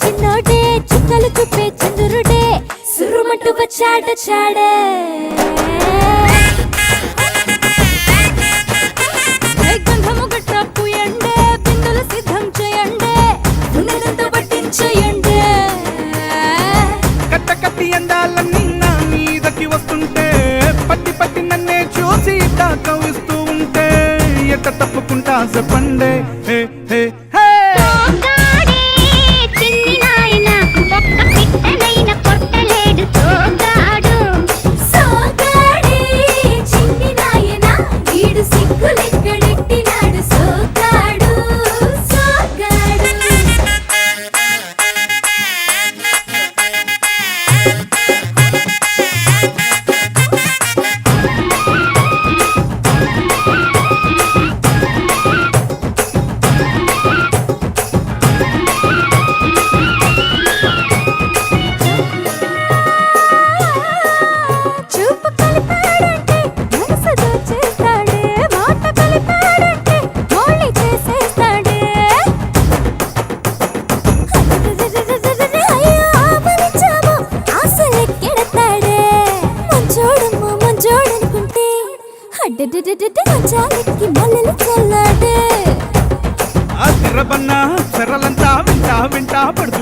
చిన్నోడే చుక్కలు చూపే చంద్రుడే సురుమంటూ వచ్చాడే గంధము గట్ర పూయండే బిందులు సిద్ధం చేయండే ఉన్నదంతా పట్టించేయండే కట్ట కట్టి అందాలన్నీ నా మీదకి వస్తుంటే పట్టి పట్టి నన్నే చూసి తాకవిస్తూ ఉంటే ఎట్ట తప్పుకుంటా చెప్పండే హే హే హే చెరలంతా వింటా వింటా పడుతూ